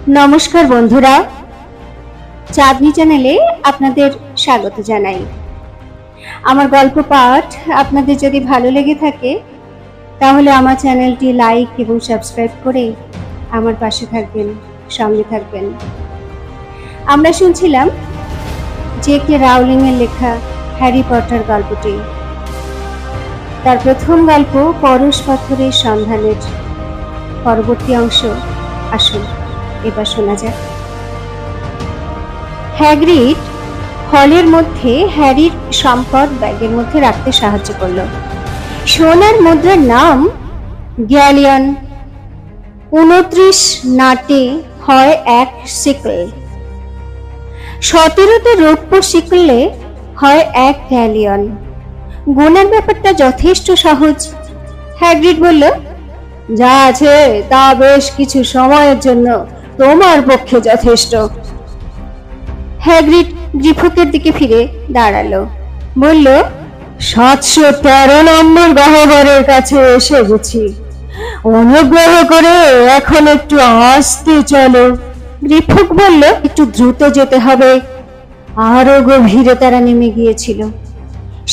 নমস্কার বন্ধুরা, চাঁদনি চ্যানেলে আপনাদের স্বাগত জানাই। আমার গল্প পাঠ আপনাদের যদি ভালো লেগে থাকে তাহলে আমার চ্যানেলটি লাইক এবং সাবস্ক্রাইব করে আমার পাশে থাকবেন, সঙ্গে থাকবেন। আমরা শুনছিলাম জে.কে. রাউলিং এর লেখা হ্যারি পটার গল্পটি। তার প্রথম গল্প পরশ পাথরের সন্ধানের পরবর্তী অংশ আসুন এবার শোনা যাক। হ্যাগ্রিড হলের মধ্যে হ্যারির সম্পদ ব্যাগের মধ্যে রাখতে সাহায্য করল। সোনার মুদ্রার নাম গ্যালিয়ন। 29 নাটে হয় 1 সিকল। 17তে রৌপ্য সিকলে হয় 1 গ্যালিয়ন। গোনার ব্যাপারটা যথেষ্ট সহজ। হ্যাগ্রিড বলল, যা আছে তা বেশ কিছু সময়ের জন্য তোমার পক্ষে যথেষ্ট। হ্যাগ্রিড গ্রিফকের দিকে ফিরে দাঁড়ালো, বলল, 713 নম্বর গহ্বরের কাছে এসে গেছি। অনুগ্রহ করে এখন একটু আস্তে চলো। গ্রিফক বলল, একটু দ্রুত যেতে হবে। আরো গভীরে তারা নেমে গিয়েছিল।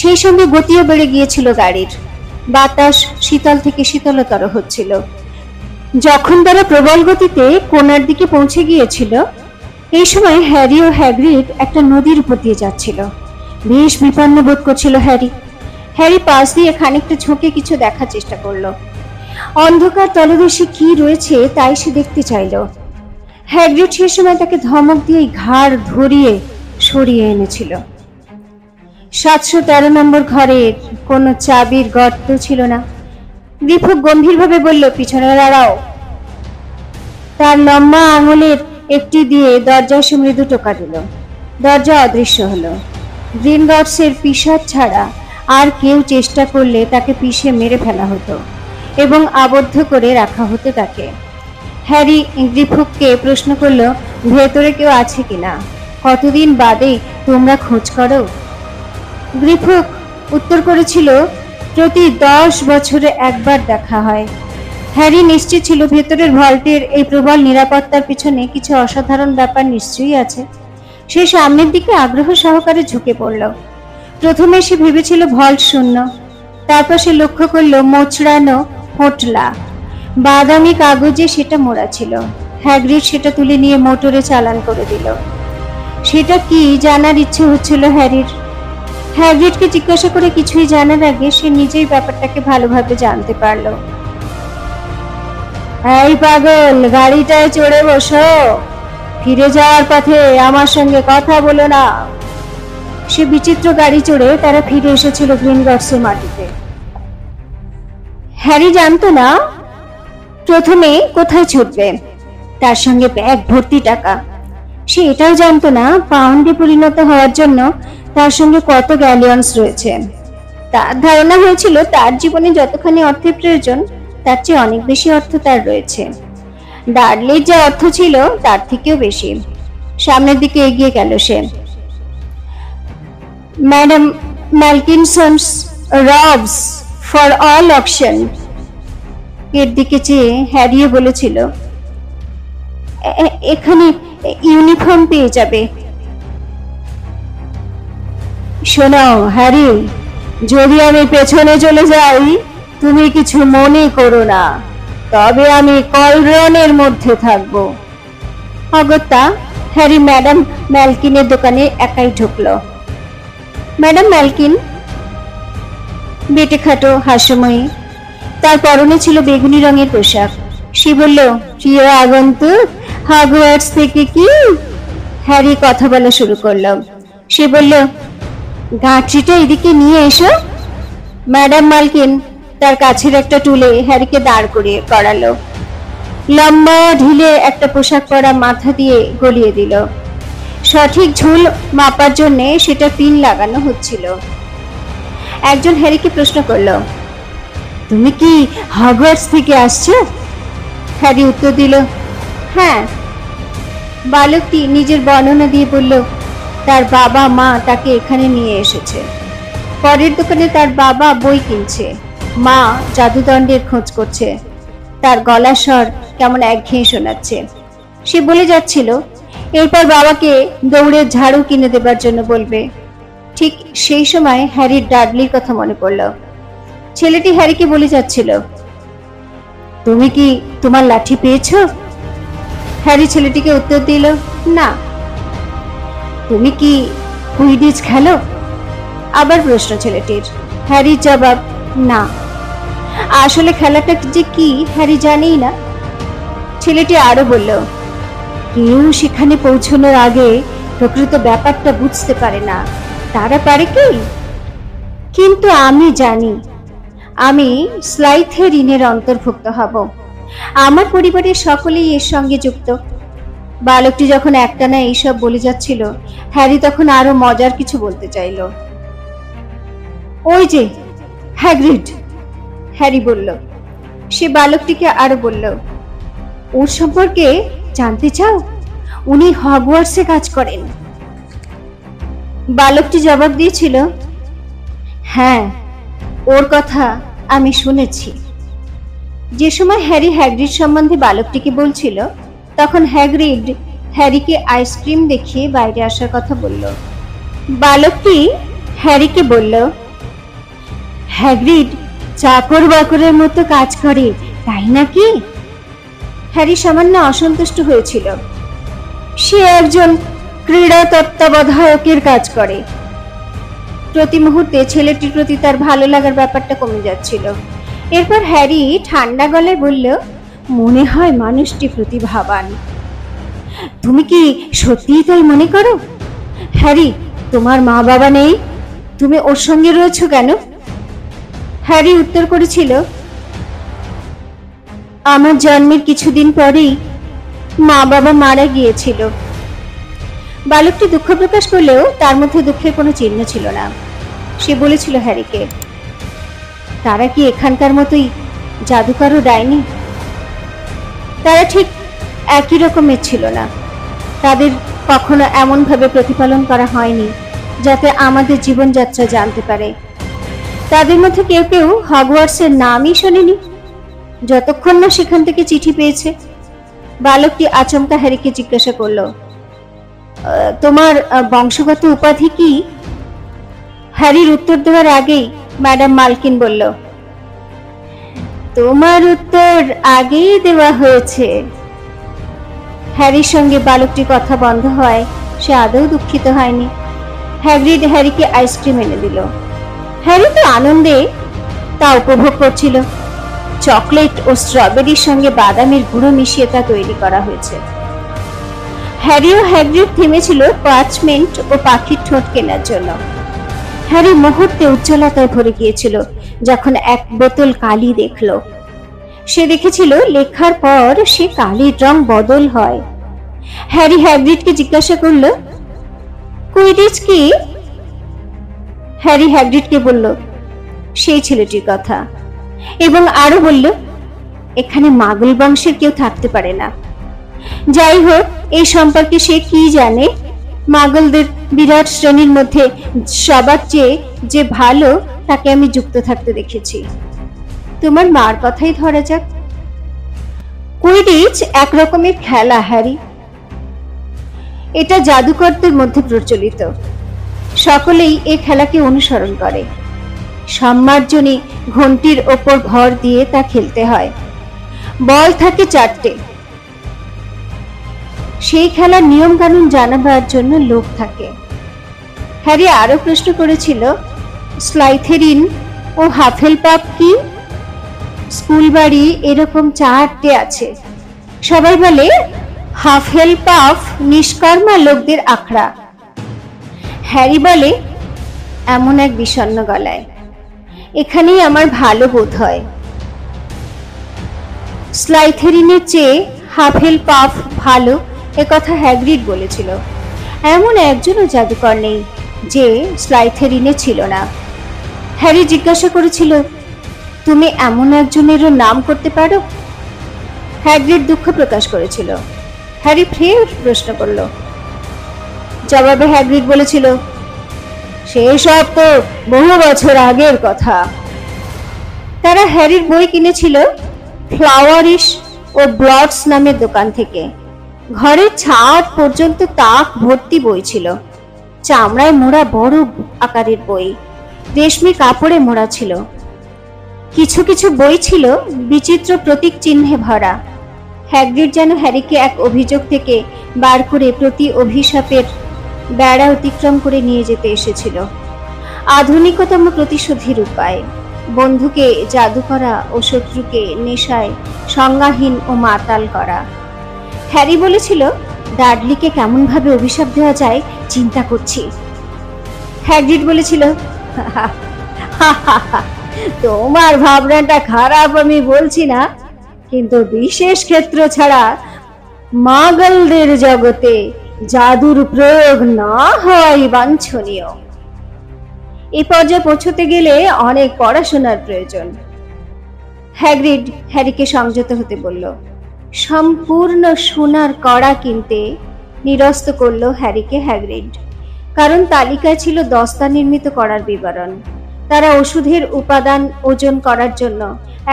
সেই সঙ্গে গতিও বেড়ে গিয়েছিল গাড়ির। বাতাস শীতল থেকে শীতলতর হচ্ছিল। যখন তারা প্রবল গতিতে কোণার দিকে পৌঁছে গিয়েছিল, এই সময় হ্যারি ও হ্যাগ্রিড একটা নদীর উপর দিয়ে যাচ্ছিল। বেশ বিপন্ন বোধ করছিল হ্যারি পাশ দিয়ে খানিকটা ঝুঁকে কিছু দেখার চেষ্টা করলো। অন্ধকার তলদেশে কি রয়েছে তাই সে দেখতে চাইল। হ্যাগ্রিড সে সময় তাকে ধমক দিয়ে ঘাড় ধরিয়ে সরিয়ে এনেছিল। 713 নম্বর ঘরের কোনো চাবির গর্ত ছিল না। গ্রিফক গম্ভীরভাবে বলল, পিছনে দাঁড়াও। তার লম্বা আঙুলের একটি দিয়ে দরজায় সে মৃদু টোকা দিল। দরজা অদৃশ্য হলো। গ্রিনগটসের পিশাচ ছাড়া আর কেউ চেষ্টা করলে তাকে পিষে মেরে ফেলা হতো এবং আবদ্ধ করে রাখা হতো তাকে। হ্যারি গ্রিফককে প্রশ্ন করল, ভেতরে কেউ আছে কিনা? কতদিন বাদে তোমরা খোঁজ করো? গ্রিফক উত্তর করেছিল, প্রতি 10 বছরে একবার দেখা হয়। হ্যারি নিশ্চিত ছিল ভেতরের ভল্টের এই প্রবল নিরাপত্তার পিছনে কিছু অসাধারণ ব্যাপার নিশ্চয়ই আছে। সে সামনের দিকে আগ্রহ সহকারে ঝুঁকে পড়ল। প্রথমে সে ভেবেছিল ভল্ট শূন্য। তারপর সে লক্ষ্য করল মোচড়ানো হোটলা। বাদামি কাগজে সেটা মোড়া ছিল। হ্যাগ্রিড সেটা তুলে নিয়ে মোটরে চালান করে দিল। সেটা কি জানার ইচ্ছে হচ্ছিল হ্যারির। হ্যাগ্রিডকে জিজ্ঞাসা করে কিছুই জানার আগে সে নিজেই ব্যাপারটাকে ভালোভাবে জানতে পারল। এই পাগল, গাড়িটায় চড়ে বসো। ফিরে যাওয়ার পথে আমার সঙ্গে কথা বলো না। সে বিচিত্র গাড়ি চড়ে তারা ফিরে এসেছিল গ্রিনগটসের মাটিতে। হ্যারি জানতো না প্রথমে কোথায় ছুটবে। তার সঙ্গে ব্যাগ ভর্তি টাকা। সে এটাও জানতো না পাউন্ডে পরিণত হওয়ার জন্য তার সঙ্গে কত গ্যালিয়ন্স রয়েছে। তার ধারণা হয়েছিল তার জীবনে যতখানি অর্থের প্রয়োজন তার চেয়ে অনেক বেশি অর্থ তার রয়েছে। ডার্লির যে অর্থ ছিল তার থেকেও বেশি। সামনের দিকে এগিয়ে গেল সে। ম্যাডাম ম্যালকিনসন্স রবস ফর অল অকশন এর দিকে চেয়ে হ্যারিও বলেছিল, এখানে ইউনিফর্ম পেয়ে যাবে। শোনাও হ্যারি, যদি আমি পেছনে চলে যাই তুমি কিছু মনে করো না, তবে আমি কলরনের মধ্যে থাকবো। অগত্যা হ্যারি ম্যাডাম ম্যালকিনের দোকানে একাই ঢুকলো। ম্যাডাম ম্যালকিন বেটে খাটো হাস্যময়ী। তার পরনে ছিল বেগুনি রঙের পোশাক। সে বলল, প্রিয় আগন্তুক, হগওয়ার্টস থেকে কি? হ্যারি কথা বলা শুরু করলো। সে বলল, গাঁটরিটা এদিকে নিয়ে এসো। ম্যাডাম মালকিন তার কাছের একটা টুলে হ্যারিকে দাঁড় করালো। লম্বা ঢিলে একটা পোশাক পরা মাথা দিয়ে গলিয়ে দিল। সঠিক ঝুল মাপার জন্য সেটা পিন লাগানো হচ্ছিল। একজন হ্যারিকে প্রশ্ন করল, তুমি কি হগওয়ার্টস থেকে আসছো? হ্যারি উত্তর দিল, হ্যাঁ। বালকটি নিজের বর্ণনা দিয়ে বলল, তার বাবা মা তাকে এখানে নিয়ে এসেছে। পরের দোকানে তার বাবা বই কিনছে, মা জাদুদণ্ডের খোঁজ করছে। তার গলার স্বর কেমন একঘেয়ে শোনাচ্ছে। সে বলে যাচ্ছিল এরপর বাবাকে দৌড়ে ঝাড়ু কিনে দেবার জন্য বলবে। ঠিক সেই সময় হ্যারির ডাডলির কথা মনে পড়ল। ছেলেটি হ্যারিকে বলে যাচ্ছিল, তুমি কি তোমার লাঠি পেয়েছো? হ্যারি ছেলেটিকে উত্তর দিল, না। তুমি কি কুইডিচ খেলো? আবার প্রশ্ন ছেলেটির। হ্যারির জবাব, না। আসলে খেলাটা যে কি হ্যারি জানেই না। ছেলেটি আরো বলল, কেউ সেখানে পৌঁছানোর আগে প্রকৃত ব্যাপারটা বুঝতে পারে না, তারা পারে কি? কিন্তু আমি জানি, আমি স্লাইথেরিনের অন্তর্ভুক্ত হব। আমার পরিবারের সকলেই এর সঙ্গে যুক্ত। বালকটি যখন একটানা এইসব বলে যাচ্ছিল, হ্যারি তখন আরো মজার কিছু বলতে চাইল। ওই যে হ্যাগ্রিড, হ্যারি বলল। সে বালকটিকে আরো বলল, ওর সম্পর্কে জানতে চাও? উনি হগওয়ার্টসে কাজ করেন। বালকটি জবাব দিয়েছিল, হ্যাঁ, ওর কথা আমি শুনেছি। যে সময় হ্যারি হ্যাগ্রিড সম্বন্ধে বালকটিকে বলছিল, তখন হ্যাগ্রিড হ্যারিকে আইসক্রিম দেখিয়ে বাইরে আসার কথা বলল। বালকটি হ্যারিকে বলল, হ্যাগ্রিড চাকর বাকরের মতো কাজ করে, তাই নাকি? হ্যারি সামান্য অসন্তুষ্ট হয়েছিল। সে একজন ক্রীড়া তত্ত্বাবধায়কের কাজ করে। প্রতি মুহূর্তে ছেলেটির প্রতি তার ভালো লাগার ব্যাপারটা কমে যাচ্ছিল। এরপর হ্যারি ঠান্ডা গলায় বলল, মনে হয় মানুষটি প্রতিভাবান। তুমি কি সত্যিই তাই মনে করো? হ্যারি, তোমার মা বাবা নেই, তুমি ওর সঙ্গে রয়েছো কেন? হ্যারি উত্তর করেছিল, আমার জন্মের কিছুদিন পরেই মা বাবা মারা গিয়েছিল। বালকটি দুঃখ প্রকাশ করলেও তার মধ্যে দুঃখের কোনো চিহ্ন ছিল না। সে বলেছিল হ্যারিকে, তারা কি এখানকার মতোই জাদুকর ও ডাইনি? তারা ঠিক একই রকমের ছিল না। তাদের কখনো এমন ভাবে প্রতিপালন করা হয়নি যাতে আমাদের জীবনযাত্রা জানতে পারে। তাদের মধ্যে কেউ কেউ হগওয়ার্টসের নামই শোনেনি, যতক্ষণ না সেখান থেকে চিঠি পেয়েছে। বালকটি আচমকা হ্যারিকে জিজ্ঞাসা করল, তোমার বংশগত উপাধি কি? হ্যারির উত্তর দেওয়ার আগেই ম্যাডাম মালকিন বলল, তোমার উত্তর আগেই দেওয়া হয়েছে। হ্যারির সঙ্গে বালকটির কথা বন্ধ হয় সে আদৌ দুঃখিত হয়নি। হ্যাগ্রিড হ্যারিকে আইসক্রিম এনে দিল। হ্যারি তো আনন্দে তা উপভোগ করছিল। চকলেট ও স্ট্রবেরির সঙ্গে বাদামের গুঁড়ো মিশিয়ে তা তৈরি করা হয়েছে। হ্যারি ও হ্যাগ্রিড থেমেছিল পার্চমেন্ট ও পাখির ঠোঁট কেনার জন্য। হ্যারি মুহূর্তে উজ্জ্বলতায় ভরে গিয়েছিল যখন এক বোতল কালি দেখল। সে দেখেছিল লেখার পর সে কালির রং বদল হয়। হ্যারি হ্যাগ্রিডকে জিজ্ঞাসা করল, কুইডিচ কি? হ্যারি হ্যাগ্রিডকে বলল সেই ছেলেটির কথা এবং আরো বলল, এখানে মাগল বংশের কেউ থাকতে পারে না। যাই হোক, এই সম্পর্কে সে কি জানে? মাগলদের বিরাট শ্রেণীর মধ্যে সবার চেয়ে যে ভালো তাকে আমি যুক্ত থাকতে দেখেছি। তোমার মার কথাই ধরা যাক। কুইডিচ এক রকমের খেলা হ্যারি। এটা জাদুকরদের মধ্যে প্রচলিত। সকলেই এই খেলাকে অনুসরণ করে। সম্মার্জনী ঘন্টির ওপর ভর দিয়ে তা খেলতে হয়। বল থাকে 4টে। সেই খেলার নিয়ম কানুন জানাবার জন্য লোক থাকে। হ্যারি আরো প্রশ্ন করেছিল, স্লাইথেরিন ও হাফেলপাফ কি? স্কুল বাড়ি এরকম 4টে আছে। সবাই বলে হাফেলপাফ নিষ্কর্মা লোকদের আখড়া। হ্যারি বলে এমন এক বিষণ্ণ গলায়, এখানেই আমার ভালো বোধ হয়। স্লাইথেরিনের চেয়ে হাফেলপাফ ভালো একথা হ্যাগ্রিড বলেছিল। এমন একজনও জাদুকর নেই যে স্লাইথেরিনে ছিল না। হ্যারি জিজ্ঞাসা করেছিল, তুমি এমন একজনেরও নাম করতে পারো? হ্যাগ্রিড দুঃখ প্রকাশ করেছিল। হ্যারি ফের প্রশ্ন করল। জবাবে হ্যাগ্রিড বলেছিল, সেসব তো বহু বছর আগের কথা। তারা হ্যারির বই কিনেছিল ফ্লাওয়ারিশ ও ব্লটস নামের দোকান থেকে। ঘরের ছাদ পর্যন্ত তাক ভর্তি বই ছিল। চামড়ায় মোড়া বড় আকারের বই, রেশমি কাপড়ে মোড়া ছিল। কিছু কিছু বই ছিল বিচিত্র প্রতীক চিহ্নে ভরা। হ্যাগ্রিড যেন হ্যারিকে এক অভিযোগ থেকে বার করে প্রতি অভিশাপের বেড়া অতিক্রম করে নিয়ে যেতে এসেছিল। আধুনিকতম প্রতিশোধের উপায়, বন্ধুকে জাদু করা ও শত্রুকে নেশায় সংজ্ঞাহীন ও মাতাল করা। হ্যারি বলেছিল, ডাডলিকে কেমন ভাবে অভিশাপ দেওয়া যায় চিন্তা করছি। হ্যাগ্রিড বলেছিল, তোমার ভাবনাটা খারাপ আমি বলছি না, কিন্তু বিশেষ ক্ষেত্র ছাড়া মাগলদের জগতে জাদুর প্রয়োগ না হওয়াই বাঞ্ছনীয়। এই পর্যায়ে পৌঁছতে গেলে অনেক পড়াশোনার প্রয়োজন। হ্যাগ্রিড হ্যারিকে সংযত হতে বলল। সম্পূর্ণ সোনার কড়া কিনতে নিরস্ত করল হ্যারিকে হ্যাগ্রিড, কারণ তালিকায় ছিল দস্তা নির্মিত কড়ার বিবরণ। তারা ওষুধের উপাদান ওজন করার জন্য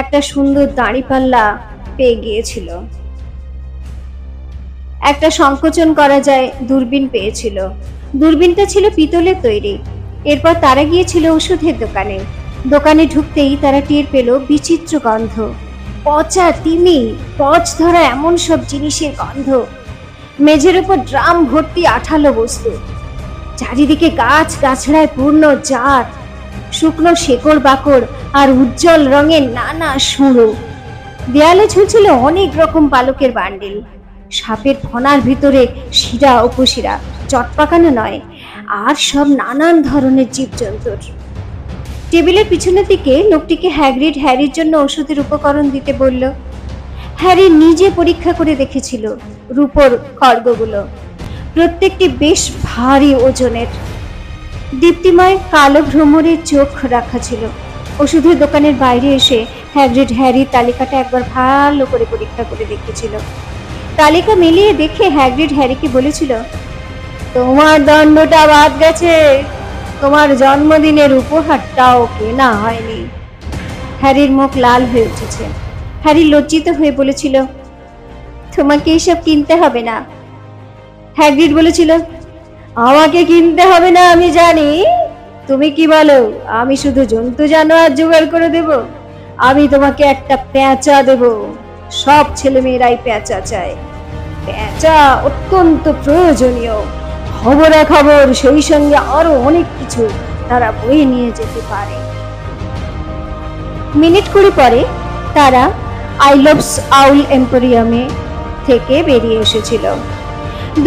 একটা সুন্দর দাঁড়িপাল্লা পেয়ে গিয়েছিল, একটা সংকোচন করা যায় দূরবীন পেয়েছিল। দূরবীনটা ছিল পিতলের তৈরি। এরপর তারা গিয়েছিল ওষুধের দোকানে। দোকানে ঢুকতেই তারা টের পেল বিচিত্র গন্ধ, পচা তিমি, পচ ধরা এমন সব জিনিসের গন্ধ। মেঝের উপর ড্রাম ভর্তি আঠালো বস্তু, চারিদিকে গাছ গাছড়ায় পূর্ণ জার, শুকনো শেকড় বাকড় আর উজ্জ্বল রঙের নানা সুঁড়ো। দেয়ালে ঝুলছিল অনেক রকম পালকের বান্ডিল। সাপের ফনার ভিতরে শিরা উপশিরা, চটপাকানো নয়, আর সব নানান ধরনের জীবজন্তুর। টেবিলের পিছনের দিকে লোকটিকে হ্যাগ্রিড হ্যারির জন্য ওষুধের উপকরণ দিতে বলল। হ্যারি নিজে পরীক্ষা করে দেখেছিল রূপোর খড়গগুলো, প্রত্যেকটি বেশ ভারী ওজনের। দীপ্তিময় কালো ভ্রমরের চোখ রাখা ছিল। ওষুধের দোকানের বাইরে এসে হ্যাগ্রিড হ্যারির তালিকাটা একবার ভালো করে পরীক্ষা করে দেখেছিল। তালিকা মিলিয়ে দেখে হ্যাগ্রিড হ্যারিকে বলেছিল, তোমার দণ্ডটা বাদ গেছে, তোমার জন্মদিনের উপহারটাও কেনা হয়নি। হ্যারির মুখ লাল হয়ে উঠেছে। হ্যারি লজ্জিত হয়ে বলেছিল, তোমাকে এসব কিনতে হবে না। হ্যাগ্রিড বলেছিল, আমাকে কিনতে হবে না আমি জানি, তুমি কি বলো আমি শুধু জন্তু জানোয়ার জোগাড় করে দেব? আমি তোমাকে একটা পেঁচা দেব। সব ছেলেমেয়েরাই পেঁচা চায়, পেঁচা অত্যন্ত প্রয়োজনীয়। খবরাখবর, সেই সঙ্গে আরো অনেক কিছু তারা বয়ে নিয়ে যেতে পারে। মিনিট কুড়ি পরে তারা আইলভস আউল এম্পোরিয়ামে থেকে বেরিয়ে এসেছিল।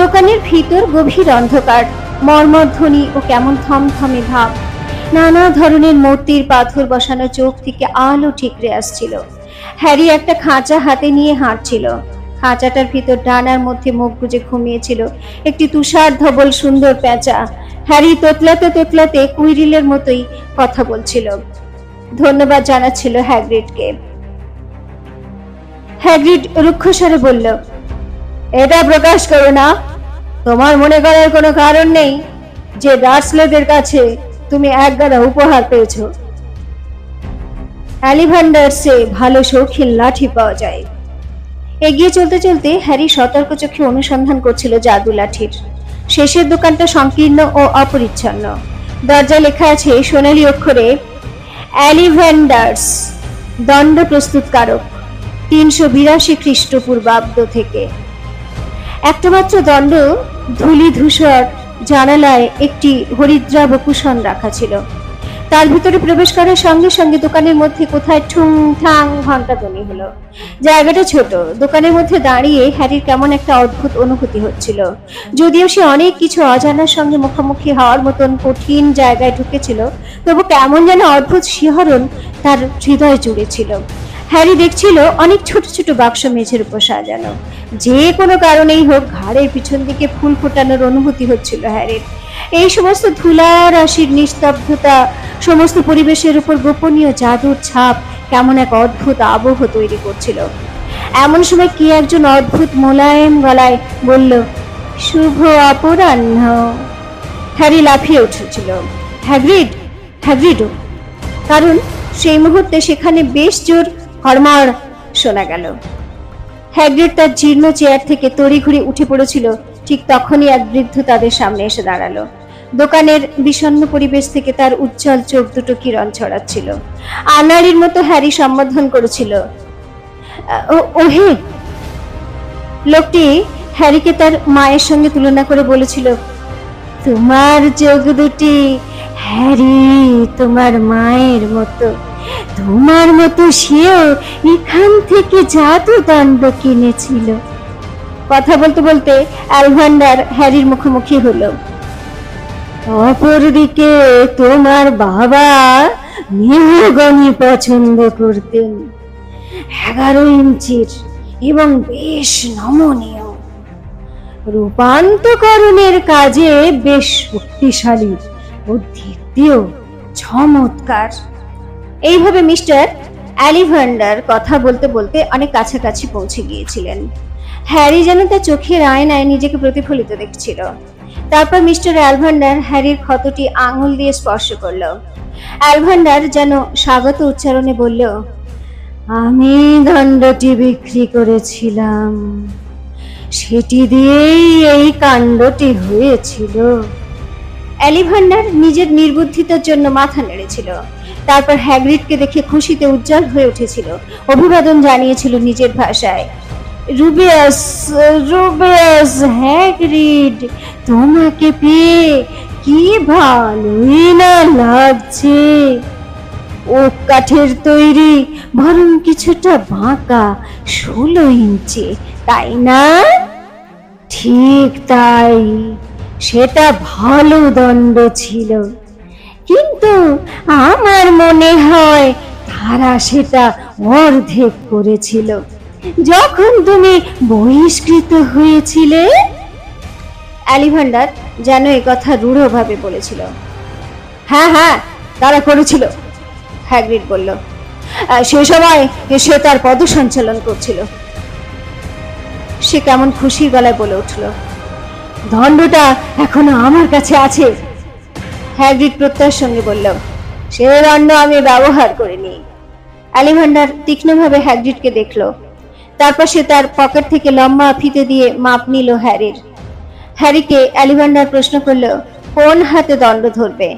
দোকানের ভিতর গভীর অন্ধকার, মর্মধ্বনি ও কেমন থমথমে ভাব। নানা ধরনের মূর্তির পাথর বসানো চোখ থেকে আলো ঠিকরে আসছিল। হ্যারি একটা খাঁচা হাতে নিয়ে হাঁটছিল। খাঁচাটার ভিতর ডানার মধ্যে মুখ গুজে ঘুমিয়েছিল একটি তুষার ধবল সুন্দর পেঁচা। হ্যারি তোতলাতে তোতলাতে কুইরিলের মতোই কথা বলছিল, ধন্যবাদ জানাচ্ছিল হ্যাগ্রিডকে। হ্যাগ্রিড রুক্ষস্বরে বলল, এটা প্রকাশ করো না। তোমার মনে করার কোনো কারণ নেই যে ডার্সলেদের কাছে তুমি একগাদা উপহার পেয়েছো। অ্যালিভান্ডার্সে ভালো শৌখিন লাঠি পাওয়া যায়। এগিয়ে চলতে চলতে হ্যারি সতর্ক চোখে অনুসন্ধান করছিল জাদু লাঠির। শেষের দোকানটা সংকীর্ণ ও অপরিচ্ছন্ন। দরজায় লেখা আছে সোনালী অক্ষরে, অ্যালিভ্যান্ডার্স, দণ্ড প্রস্তুতকারক, 382 খ্রিস্টপূর্বাব্দ থেকে। একটা মাত্র দণ্ড ধূলি ধূসর জানালায় একটি হরিদ্রাব কুশন রাখা ছিল। তার ভিতরে প্রবেশ করার সঙ্গে সঙ্গে দোকানের মধ্যে কোথায় ঠুং ঠাং ঘন্টা ধ্বনি হলো। জায়গাটা ছোট। দোকানের মধ্যে দাঁড়িয়ে হ্যারির কেমন একটা অদ্ভুত অনুভূতি হচ্ছিল। যদিও সে অনেক কিছু অজানার সঙ্গে মুখোমুখি হওয়ার মতন কঠিন জায়গায় ঢুকেছিল, তবু কেমন যেন অদ্ভুত শিহরণ তার হৃদয় জুড়ে ছিল। হ্যারি দেখছিল অনেক ছোট ছোট বাক্স মেঝের উপর সাজানো। যে কোনো কারণেই হোক ঘাড়ের পিছন দিকে ফুল ফোটানোর অনুভূতি হচ্ছিল হ্যারির। এই সমস্ত ধুলা রাশির নিস্তব্ধতা, সমস্ত পরিবেশের উপর গোপনীয় জাদুর ছাপ কেমন এক অদ্ভুত আবহ তৈরি করছিল। এমন সময় কি একজন অদ্ভুত মোলায়েম গলায় বলল, শুভ অপরাহ্ন। হ্যারি লাফিয়ে উঠেছিল। Hagrid, Hagrid! কারণ সেই মুহূর্তে সেখানে বেশ জোর হড়মাড় শোনা গেল। হ্যাগ্রিড তার জীর্ণ চেয়ার থেকে তড়িঘড়ি উঠে পড়েছিল, ঠিক তখনই এক বৃদ্ধ তাদের সামনে এসে দাঁড়ালো। দোকানের বিষণ্ণ পরিবেশ থেকে তার উজ্জ্বল চোখ দুটো কিরণ ছড়াচ্ছিল। আনাড়ির মতো হ্যারি সম্বোধন করেছিল, ওহে। লোকটি হ্যারিকে তার মায়ের সঙ্গে তুলনা করে বলেছিল, তোমার চোখ দুটি হ্যারি তোমার মায়ের মতো, তোমার মতো সেও এখান থেকে জাদু দণ্ড কিনেছিল। কথা বলতে বলতে অ্যালভান্ডার হ্যারির মুখোমুখি হলো। অপরদিকে তোমার বাবা মেহগনি পছন্দ করতেন, 11 ইঞ্চির এবং বেশ নমনীয়, রূপান্তরকরণের কাজে বেশ শক্তিশালী ও দ্বিতীয় চমৎকার। এইভাবে মিস্টার অ্যালিভান্ডার কথা বলতে বলতে অনেক কাছাকাছি পৌঁছে গিয়েছিলেন। হ্যারি যেন তার চোখের আয়নায় নিজেকে প্রতিফলিত দেখছিল। তারপর মিস্টার অ্যালভান্ডার হ্যারির ক্ষতটি আঙুল দিয়ে স্পর্শ করল। অ্যালভান্ডার যেন স্বাগত উচ্চারণে বলল, আমি দণ্ডটি বিক্রি করেছিলাম, সেটি দিয়েই এই কাণ্ডটি হয়েছিল। অ্যালিভান্ডার নিজের নির্বুদ্ধিতার জন্য মাথা নেড়েছিল। তারপর হ্যাগ্রিডকে দেখে খুশিতে উজ্জ্বল হয়ে উঠেছিল, অভিবাদন জানিয়েছিল নিজের ভাষায়, রুবিয়াস, রুবিয়াস, হ্যাগ্রিড, তোমাকে পেয়ে কি ভালোই না লাগছে। ও কাঠের তৈরি, বরং কিছুটা বাঁকা, 16 ইঞ্চি, তাই না? ঠিক তাই, সেটা ভালো দণ্ড ছিল, কিন্তু আমার মনে হয় তারা সেটা অর্ধেক করেছিল যখন তুমি বহিষ্কৃত হয়েছিলে। অ্যালিভান্ডার যেন একথা রূঢ়ভাবে বলেছিল। হ্যাঁ হ্যাঁ, তারা করেছিল, হ্যাগ্রিড বলল। সে সময় সে তার পদসঞ্চালন করছিল। সে কেমন খুশির গলায় বলে উঠল, দণ্ডটা এখনো আমার কাছে আছে। হ্যাগ্রিড প্রত্যয়ের সঙ্গে বলল, সে দণ্ড আমি ব্যবহার করিনি। অ্যালিভান্ডার তীক্ষ্ণভাবে হ্যাগ্রিডকে দেখল। তারপর সে তার পকেট থেকে লম্বা ফিতে দিয়ে মাপ নিল হ্যারির। হ্যারিকে অ্যালিভান্ডার প্রশ্ন করল, কোন হাতে দণ্ড ধরবে?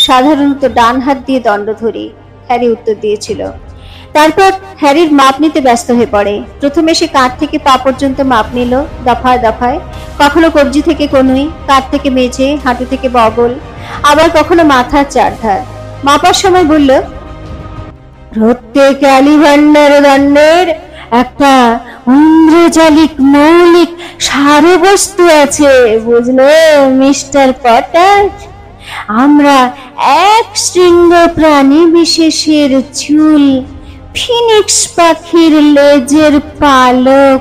সাধারণত ডান হাত দিয়ে দণ্ড ধরি, হ্যারি উত্তর দিয়েছিল। তারপর হ্যারির মাপ নিতে ব্যস্ত হয়ে পড়ে। প্রথমে সে কাঁধ থেকে পা পর্যন্ত মাপ নিল দফায় দফায়, কখনো কবজি থেকে কনুই, কাঁধ থেকে মেঝে, হাঁটু থেকে বগল, আবার কখনো মাথার চারধার। মাপার সময় বলল, প্রত্যেক অ্যালিভান্ডার দণ্ডের একটা ইন্দ্রজালিক মৌলিক সারবস্তু আছে, বুঝলে মিস্টার পটার? আমরা এক শৃঙ্গ প্রাণী বিশেষের চুল, ফিনিক্স পাখির লেজের পালক,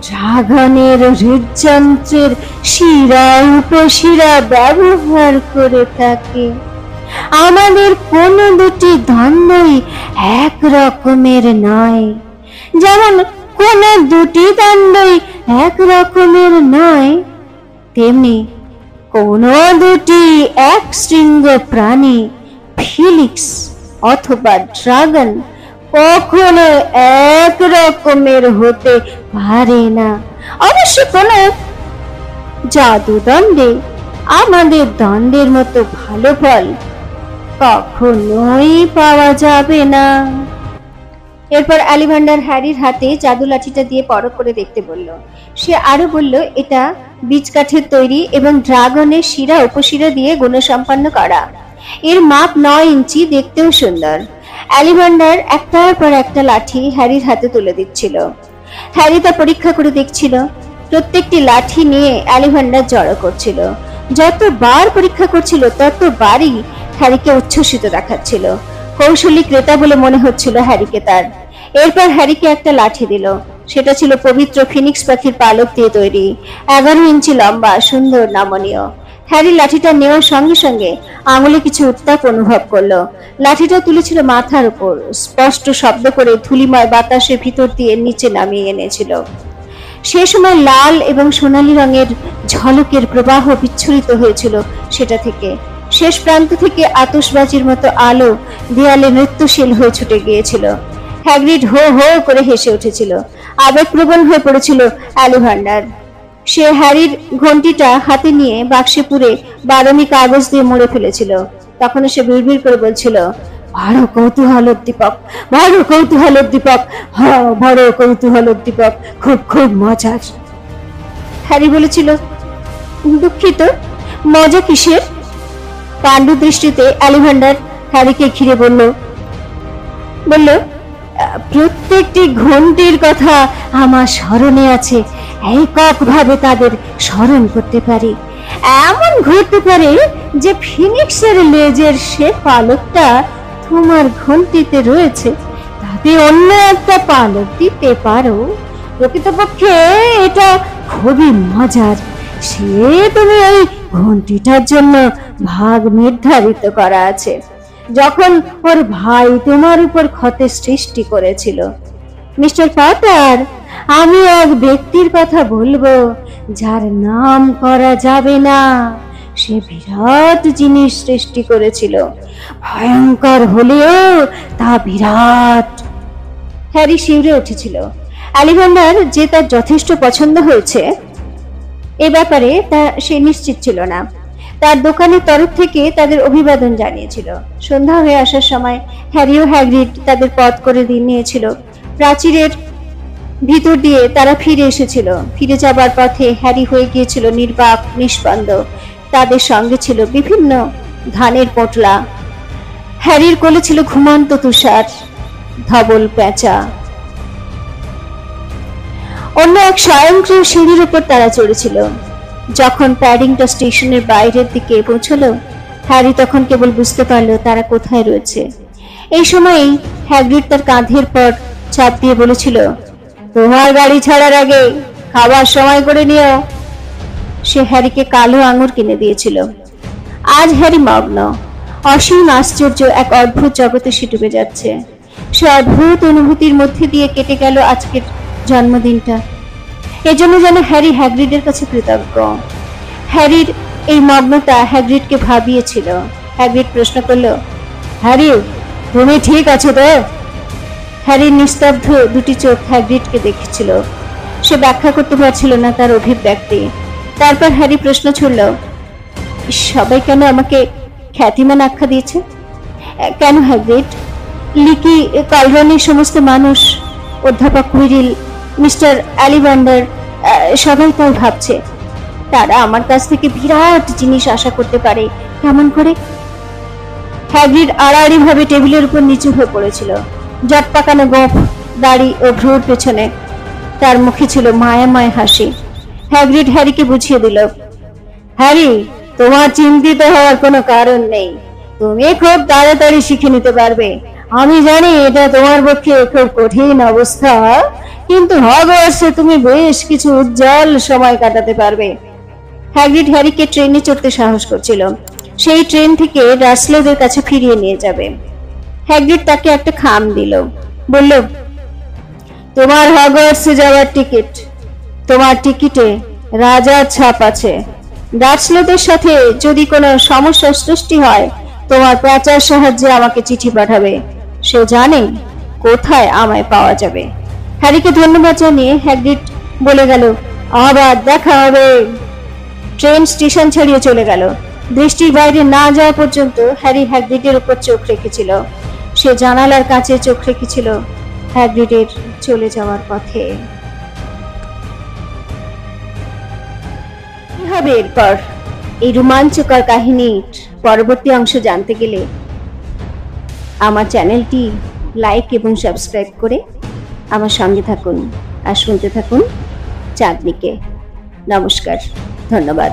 ড্রাগনের হৃদযন্ত্রের শিরা উপশিরা ব্যবহার করে থাকি। আমাদের কোনো দুটি দণ্ডই এক রকমের নয়, যেমন কোনো দুটি দণ্ডই এক রকমের নয়, তেমনি কোনো দুটি এক শৃঙ্গ প্রাণী, ফিনিক্স অথবা ড্রাগন, কখনো এক রকমের হতে পারে না। অবশ্য কোনো জাদুদণ্ডে আমাদের দণ্ডের মতো ভালো ফল কখনোই পাওয়া যাবে না। এরপর অ্যালিভান্ডার হ্যারির হাতে জাদু লাঠিটা দিয়ে পরখ করে দেখতে বলল। সে আরো বলল, এটা বীজ কাঠের তৈরি এবং ড্রাগনের শিরা উপশিরা দিয়ে গুণসম্পন্ন করা। এর মাপ 9 ইঞ্চি, দেখতেও সুন্দর। অ্যালিভান্ডার একটার পর একটা লাঠি হ্যারির হাতে তুলে দিচ্ছিল। হ্যারি তা পরীক্ষা করে দেখছিল। প্রত্যেকটি লাঠি নিয়ে অ্যালিভান্ডার জড়ো করছিল। যতবার পরীক্ষা করছিল ততবারই হ্যারিকে উচ্ছ্বসিত দেখাচ্ছিল। কৌশলী ক্রেতা বলে মনে হচ্ছিল হ্যারিকে তার। এরপর হ্যারিকে একটা লাঠি দিল। সেটা ছিল পবিত্র ফিনিক্স পাখির পালক দিয়ে তৈরি, 11 ইঞ্চি লম্বা, সুন্দর, নমনীয়। হ্যারি লাঠিটা নেওয়ার সঙ্গে সঙ্গে আঙুলে কিছু উত্তাপ অনুভব করলো। লাঠিটা তুলেছিল মাথার উপর, স্পষ্ট শব্দ করে ধূলিময় বাতাসের ভিতর দিয়ে নিচে নামিয়ে এনেছিল। সে সময় লাল এবং সোনালী রঙের ঝলকের প্রবাহ বিচ্ছুরিত হয়েছিল সেটা থেকে। শেষ প্রান্ত থেকে আতশবাজির মতো আলো দেয়ালে নৃত্যশীল হয়ে ছুটে গিয়েছিল। হ্যাগ্রিড হো হো করে হেসে উঠেছিল। আবেগপ্রবণ হয়ে পড়েছিল অলিভান্ডার। সে হ্যারির ঘন্টিটা হাতে নিয়ে বাক্সে পুরে 12মি কাগজ দিয়ে মুড়ে ফেলেছিল। তখন সে বিড়বিড় করে বলছিল, বড় কৌতূহলোদ্দীপক, বড় কৌতূহলোদ্দীপক, বড় কৌতূহলোদ্দীপক, খুব খুব মজার। হ্যারি বলেছিল, দুঃখিত, মজা কিসের? পাণ্ডু দৃষ্টিতে অলিভান্ডার হ্যারিকে ঘিরে বলল, প্রত্যেকটি ঘন্টির কথা আমার স্মরণে আছে, এককভাবে তাদের স্মরণ করতে পারি। এমন ঘটতে পারে যে ফিনিক্সের লেজের সে পালকটা তোমার ঘন্টিতে রয়েছে, তাতে অন্য একটা পালক দিতে পারো। প্রকৃতপক্ষে এটা খুবই মজার। সে তুমি ওই ঘন্টিটার জন্য ভাগ নির্ধারিত করা আছে, যখন ওর ভাই তোমার উপর ক্ষতের সৃষ্টি করেছিল। মিস্টার পটার, আমি এক ব্যক্তির কথা বলবো যার নাম করা যাবে না। সে বিরাট জিনিস সৃষ্টি করেছিল, ভয়ঙ্কর হলেও তা বিরাট। হ্যারি শিউরে উঠেছিল। অলিভান্ডার যে তার যথেষ্ট পছন্দ হয়েছে এ ব্যাপারে তা সে নিশ্চিত ছিল না। তার দোকানের তরফ থেকে তাদের অভিবাদন জানিয়েছিল। সন্ধ্যা হয়ে আসার সময় হ্যারি ও হ্যাগ্রিড তাদের পথ করে দিয়ে নিয়েছিল। প্রাচীরের ভিতর দিয়ে তারা ফিরে এসেছিল। ফিরে যাবার পথে হ্যারি হয়ে গিয়েছিল নির্বাক, নিষ্পন্দ। তাদের সঙ্গে ছিল বিভিন্ন ধানের পোটলা। হ্যারির কোলে ছিল ঘুমন্ত তুষার, ধবল পেঁচা। অন্য এক স্বয়ংক্রিয় সিঁড়ির উপর তারা চড়েছিল। যখন প্যাডিংটন স্টেশনের বাইরের দিকে পৌঁছলো, হ্যারি তখন কেবল বুঝতে পারল তারা কোথায় রয়েছে। এই সময়ই হ্যাগ্রিড তার কাঁধের পর চাপ দিয়ে বলেছিল, তোমার গাড়ি ছাড়ার আগে খাবার সময় করে নিও। সে হ্যারিকে কালো আঙুর কিনে দিয়েছিল। আজ হ্যারি মগ্ন, অসীম আশ্চর্য এক অদ্ভুত জগতে সে ডুবে যাচ্ছে। সে অদ্ভুত অনুভূতির মধ্যে দিয়ে কেটে গেল আজকের জন্মদিনটা। এজন্য যেন হ্যারি হ্যাগ্রিডের কাছে কৃতজ্ঞ। হ্যারির এই মগ্নতা হ্যাগ্রিডকে ভাবিয়েছিল। হ্যাগ্রিড প্রশ্ন করল, হ্যারি, তুমি ঠিক আছো তো? হ্যারির নিস্তব্ধ দুটি চোখ হ্যাগ্রিডকে দেখেছিল। সে ব্যাখ্যা করতে পারছিল না তার অভিব্যক্তি। তারপর হ্যারি প্রশ্ন ছুড়ল, সবাই কেন আমাকে খ্যাতিমান আখ্যা দিয়েছে? কেন হ্যাগ্রিড? লিকি, কালরানির সমস্ত মানুষ, অধ্যাপক কুইরিল, মিস্টার অলিভান্ডার, সবাই তাই ভাবছে। তারা আমার কাছ থেকে বিরাট জিনিস আশা করতে পারে। কেমন করে? হ্যাগ্রিড আড়াআড়ি ভাবে টেবিলের উপর নিচু হয়ে পড়েছিল। জট পাকানো গোঁফ, দাড়ি ও ভ্রুর পেছনে তার মুখে ছিল মায়াময় হাসি। হ্যাগ্রিড হ্যারিকে বুঝিয়ে দিল, হ্যারি, তোমার চিন্তিত হওয়ার কোনো কারণ নেই। তুমি খুব তাড়াতাড়ি শিখে নিতে পারবে। আমি জানি এটা তোমার পক্ষে খুব কঠিন অবস্থা, কিন্তু হগওয়ার্টসে তুমি বেশ কিছু উজ্জ্বল সময় কাটাতে পারবে। হ্যাগ্রিড হ্যারিকে ট্রেনে চড়তে সাহস করছিল। সেই ট্রেন থেকে ডার্সলেদের কাছে ফিরিয়ে নিয়ে যাবে। হ্যাগ্রিড তাকে একটা খাম দিল, বলল, তোমার হগওয়ার্টসে যাওয়ার টিকিট। তোমার টিকিটে রাজার ছাপ আছে। ডার্সলেদের সাথে যদি কোনো সমস্যার সৃষ্টি হয়, তোমার প্যাচার সাহায্যে আমাকে চিঠি পাঠাবে। সে জানে কোথায় আমায় পাওয়া যাবে। হ্যারিকে ধন্যবাদ জানিয়ে হ্যাগ্রিড বলে গেল, আবার দেখা হবে। ট্রেন স্টেশন ছাড়িয়ে চলে গেল। দৃষ্টির বাইরে না যাওয়া পর্যন্ত হ্যারি হ্যাগ্রিডের উপর চোখ রেখেছিল। সে জানালার কাছে চোখ রেখেছিল হ্যাগ্রিডের চলে যাওয়ার পথে। কি হবে এরপর? এই রোমাঞ্চকর কাহিনীর পরবর্তী অংশ জানতে গেলে আমার চ্যানেলটি লাইক এবং সাবস্ক্রাইব করে আমার সঙ্গে থাকুন আর শুনতে থাকুন চাঁদনীকে। নমস্কার, ধন্যবাদ।